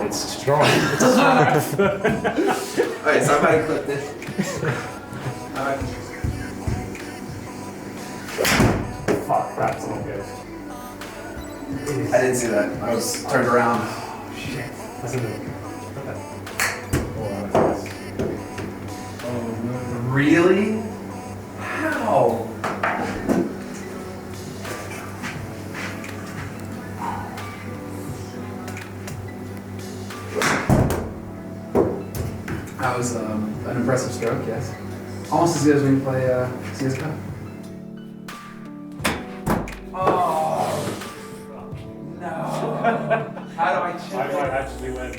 It's strong. It's hard. Alright, so I'm about to clip this. Fuck, that's not good. I didn't see that. I was turned around. Oh, shit. That's a good. Really? How? That was an impressive stroke, yes. Almost as good as when you play CSGO. Oh, no. How do I chip I might actually win.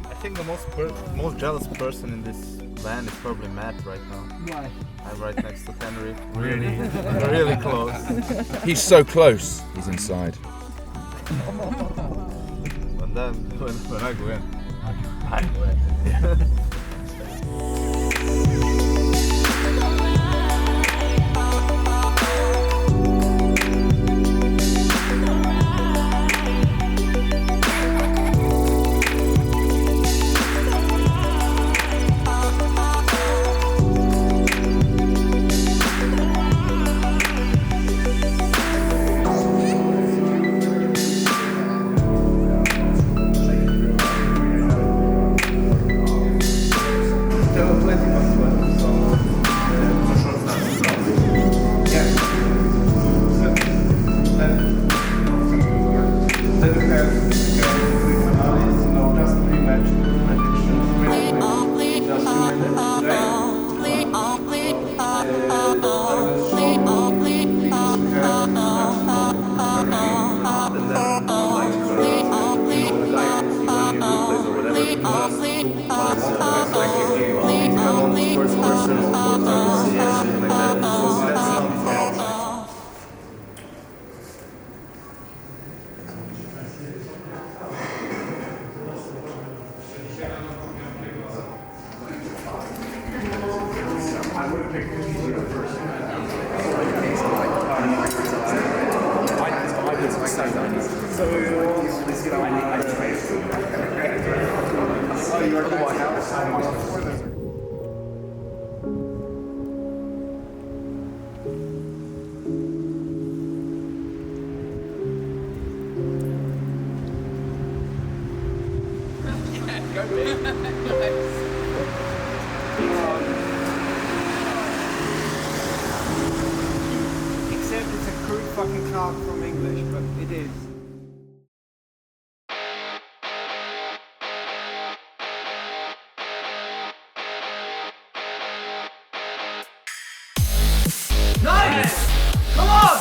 I think the most jealous person in this band is probably Matt right now. Why? I'm right next to Henry. Really, really close. He's so close. He's inside. And then when I go in, I win. Except it's a crude fucking cloud from English, but it is. Nice! Come on!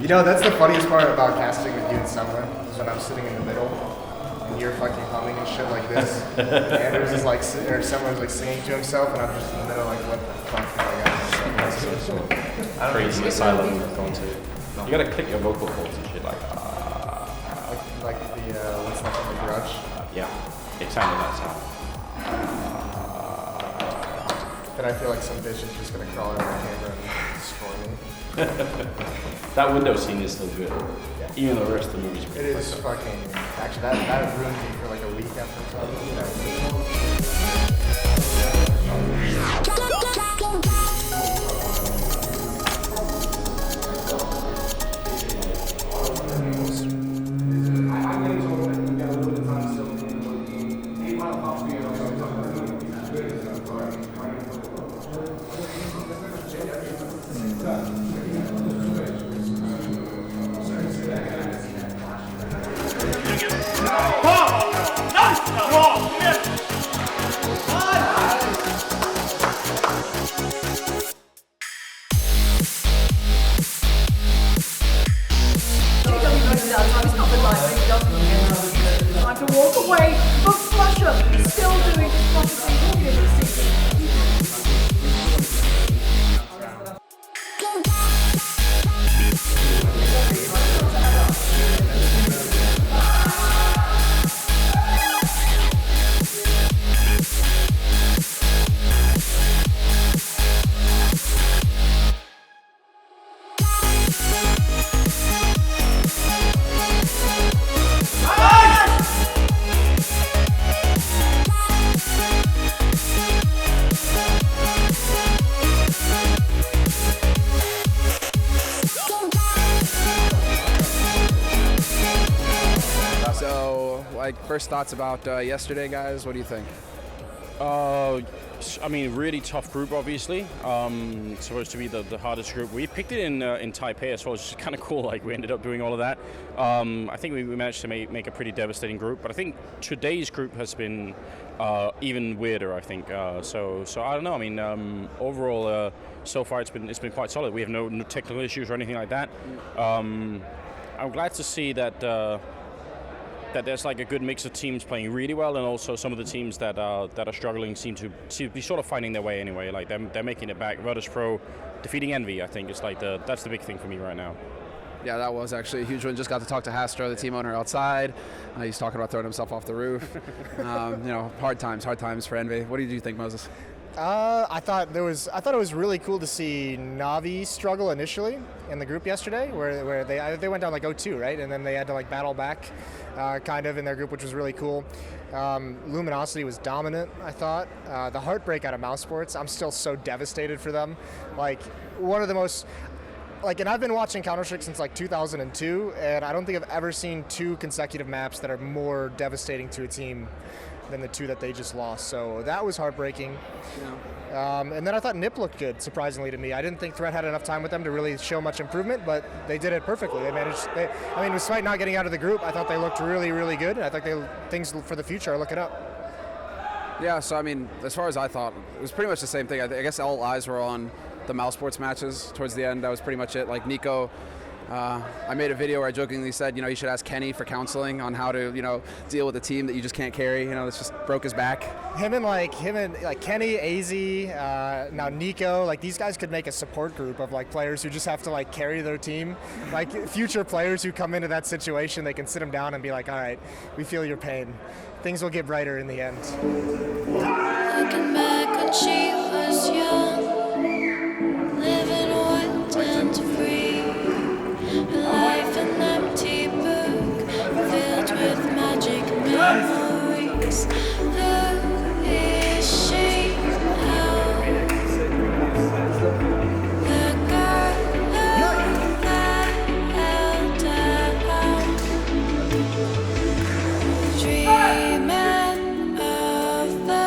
You know, that's the funniest part about casting with you and Summer, is when I'm sitting in the middle and you're fucking humming and shit like this. Andrew's is like, or Summer's like singing to himself, and I'm just in the middle like, what the fuck am I got? Crazy asylum we're going to. You gotta click your vocal folds and shit like Like the, what's that from The Grudge? yeah, exactly that sound. Then I feel like some bitch is just gonna crawl over my camera and score me. That window scene is still good. Yeah. Even the rest of the movie's It pretty is fucked up. fucking, actually that ruined me for like a week after it's out. Nice! that time. It's not the night when he doesn't get time to walk away. But Flusher still doing Flusher things all year this season. So, like, first thoughts about yesterday, guys. What do you think? I mean, really tough group, obviously. Supposed to be the hardest group. We picked it in Taipei as well, which is kind of cool. Like, we ended up doing all of that. I think we managed to make a pretty devastating group. But I think today's group has been even weirder, I think. So I don't know. I mean, overall, so far it's been quite solid. We have no technical issues or anything like that. I'm glad to see that there's like a good mix of teams playing really well, and also some of the teams that are struggling seem to be sort of finding their way anyway. Like they're making it back. Virtus Pro defeating Envy, I think, is like that's the big thing for me right now. Yeah, that was actually a huge win. Just got to talk to Hastro, the team owner, outside. He's talking about throwing himself off the roof. Hard times for Envy. What did you think, Moses? I thought it was really cool to see Navi struggle initially in the group yesterday, where they went down like 0-2, right, and then they had to like battle back, kind of in their group, which was really cool. Luminosity was dominant, I thought. The heartbreak out of Mouse Sports, I'm still so devastated for them. Like one of the most. And I've been watching Counter-Strike since like 2002, and I don't think I've ever seen two consecutive maps that are more devastating to a team than the two that they just lost. So that was heartbreaking. Yeah. And then I thought Nip looked good, surprisingly to me. I didn't think Threat had enough time with them to really show much improvement, but they did it perfectly. They managed. Despite not getting out of the group, I thought they looked really, really good. I think things for the future are looking up. Yeah, so I mean, as far as I thought, it was pretty much the same thing. I guess all eyes were on the Mouse Sports matches towards the end. That was pretty much it. Like Nico, I made a video where I jokingly said, you should ask Kenny for counseling on how to, deal with a team that you just can't carry. That's just broke his back. Him and Kenny, AZ, now Nico, like these guys could make a support group of like players who just have to like carry their team. Like future players who come into that situation, they can sit them down and be like, all right, we feel your pain. Things will get brighter in the end. Looking back when she was young, living wild and free, her life an empty book filled with magic memories. Who is she now? The girl that held down, dreaming of the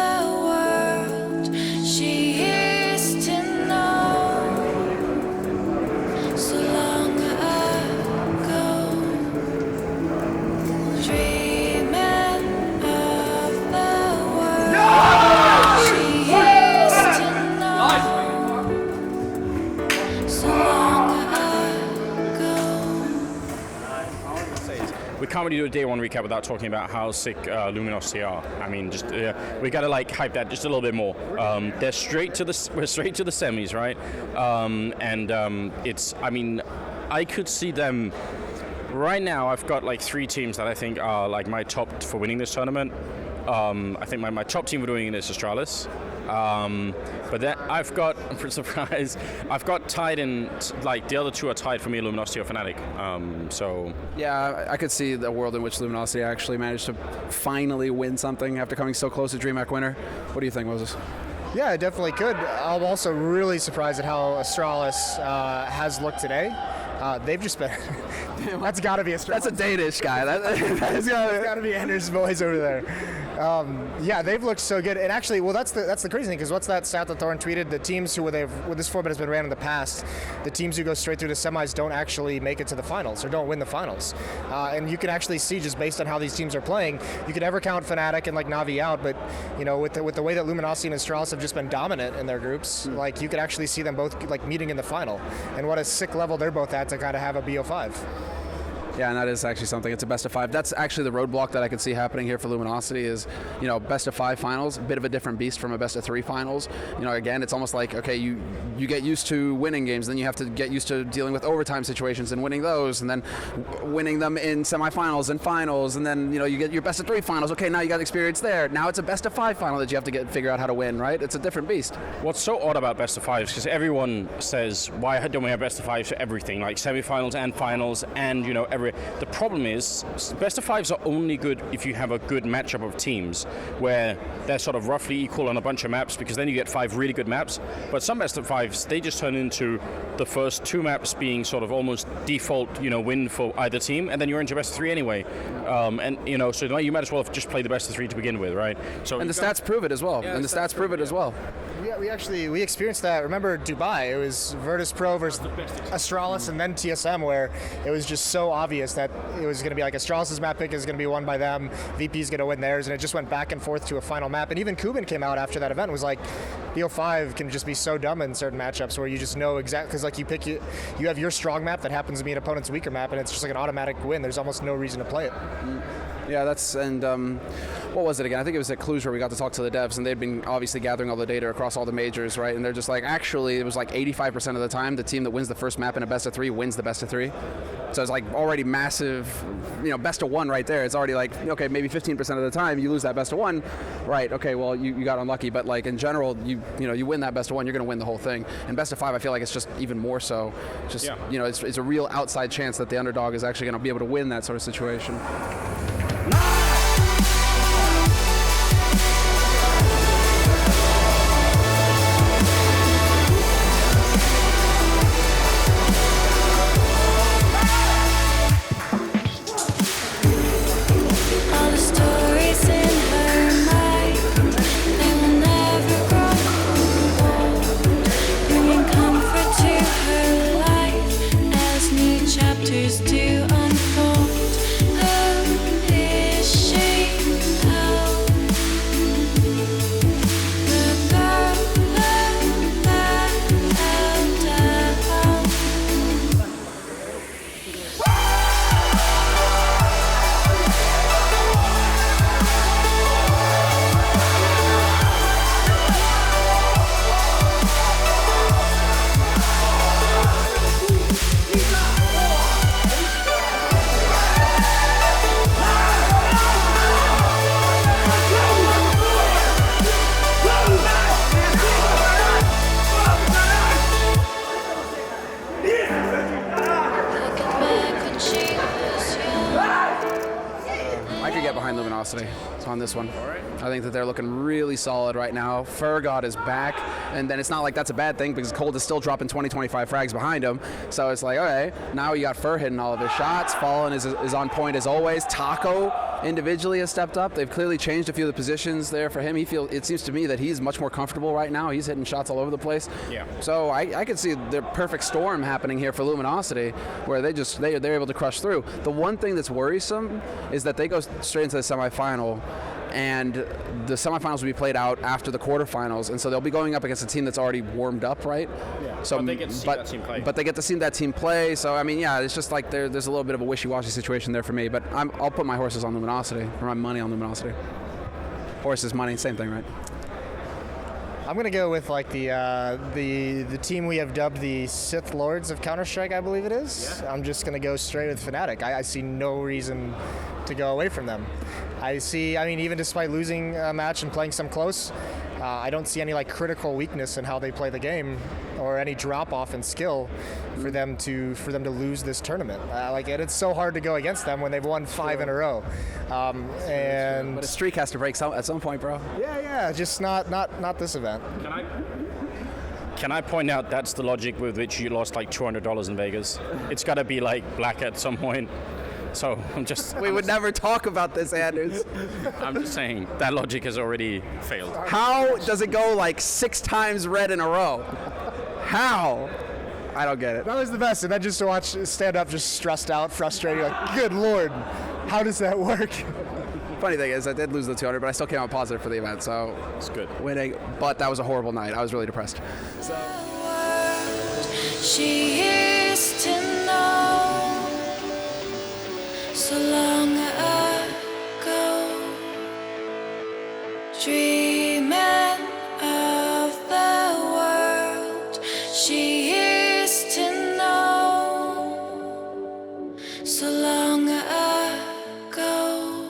world she used to know so long ago. Dreaming of the world she used to know so long ago. We can't really do a day one recap without talking about how sick Luminosity are. I mean, just we gotta like hype that just a little bit more. We're straight to the semis, right? It's. I mean, I could see them. Right now, I've got like three teams that I think are like my top for winning this tournament. I think my top team for doing it is Astralis. But then I've got, for surprise, I've got tied in, like the other two are tied for me, Luminosity or Fnatic. So yeah, I could see the world in which Luminosity actually managed to finally win something after coming so close to DreamHack winner. What do you think, Moses? Yeah, it definitely could. I'm also really surprised at how Astralis has looked today. They've just been. That's got to be Astralis. That's a Danish guy. That's got to be Anders' boys over there. Yeah, they've looked so good. And actually, well, that's the crazy thing, because what's that stat that Thorn tweeted? The teams who this format has been ran in the past, the teams who go straight through the semis don't actually make it to the finals or don't win the finals. And you can actually see, just based on how these teams are playing, you could never count Fnatic and like Navi out, but with the way that Luminosity and Astralis have just been dominant in their groups, like you could actually see them both like meeting in the final. And what a sick level they're both at to kind of have a BO5. Yeah, and that is actually something. It's a best of 5. That's actually the roadblock that I can see happening here for Luminosity is, best of 5 finals, a bit of a different beast from a best of 3 finals. Again, it's almost like, okay, you get used to winning games, then you have to get used to dealing with overtime situations and winning those, and then winning them in semifinals and finals, and then, you get your best of 3 finals. Okay, now you got experience there. Now it's a best of 5 final that you have to figure out how to win, right? It's a different beast. What's so odd about best of 5s, because everyone says, why don't we have best of 5s for everything, like semifinals and finals and, the problem is best of 5s are only good if you have a good matchup of teams where they're sort of roughly equal on a bunch of maps, because then you get 5 really good maps. But some best of 5s, they just turn into the first 2 maps being sort of almost default, win for either team, and then you're into best of 3 anyway. So you might as well have just played the best of 3 to begin with, right? So and the stats prove it as well. Yeah, and the stats prove it as well. Yeah, we experienced that. Remember Dubai? It was Virtus Pro versus Astralis and then TSM, where it was just so obvious that it was going to be like Astralis' map pick is going to be won by them, VP's going to win theirs, and it just went back and forth to a final map. And even Kuban came out after that event and was like, BO5 can just be so dumb in certain matchups where you just know exactly, because like you have your strong map that happens to be an opponent's weaker map, and it's just like an automatic win. There's almost no reason to play it. Yeah, what was it again? I think it was at Cluj where we got to talk to the devs, and they'd been obviously gathering all the data across all the majors, right? And they're just like, actually, it was like 85% of the time, the team that wins the first map in a best of 3 wins the best of 3. So it's like already massive, best of 1 right there. It's already like, okay, maybe 15% of the time you lose that best of 1, right? Okay, well, you got unlucky, but like in general, you win that best of 1, you're going to win the whole thing. And best of 5, I feel like it's just even more so. Just, it's a real outside chance that the underdog is actually going to be able to win that sort of situation. Chapters do unfold. Who is she? Oh, the girl who fell down. I could get behind Luminosity on this one. I think that they're looking really solid right now. Fergod is back, and then it's not like that's a bad thing because Cold is still dropping 20-25 frags behind him. So it's like, okay, now you got Fur hitting all of his shots. Fallen is on point as always. Taco individually has stepped up. They've clearly changed a few of the positions there for him. It seems to me that he's much more comfortable right now. He's hitting shots all over the place. Yeah. So I could see the perfect storm happening here for Luminosity, where they're able to crush through. The one thing that's worrisome is that they go straight into the semifinal, and the semifinals will be played out after the quarterfinals, and so they'll be going up against a team that's already warmed up, right? Yeah. So, but they get to see that team play. But they get to see that team play. So I mean, yeah, it's just like there's a little bit of a wishy-washy situation there for me. But I'll put my horses on Luminosity, or my money on Luminosity. Horses, money, same thing, right? I'm gonna go with like the team we have dubbed the Sith Lords of Counter-Strike, I believe it is. Yeah. I'm just gonna go straight with Fnatic. I see no reason to go away from them. Even despite losing a match and playing some close, I don't see any like critical weakness in how they play the game, or any drop off in skill for them to lose this tournament. It's so hard to go against them when they've won 5 in a row. But a streak has to break at some point, bro. Yeah, just not this event. Can I point out that's the logic with which you lost like $200 in Vegas? It's got to be like black at some point. So We would never talk about this, Anders. I'm just saying that logic has already failed. How does it go like 6 times red in a row? How? I don't get it. That was the best, and then just to watch stand up just stressed out, frustrated, like, good lord, how does that work? Funny thing is, I did lose the 200, but I still came out positive for the event, so it's good. Winning, but that was a horrible night. I was really depressed. She is to know so long ago, dreaming of the world she used to know. So long ago,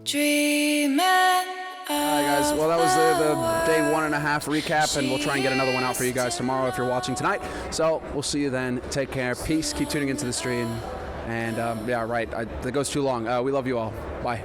dreaming. Alright guys, well that was the day 1.5 recap, and we'll try and get another one out for you guys tomorrow if you're watching tonight. So we'll see you then. Take care. Peace. Keep tuning into the stream. And yeah, right. That goes too long. We love you all. Bye.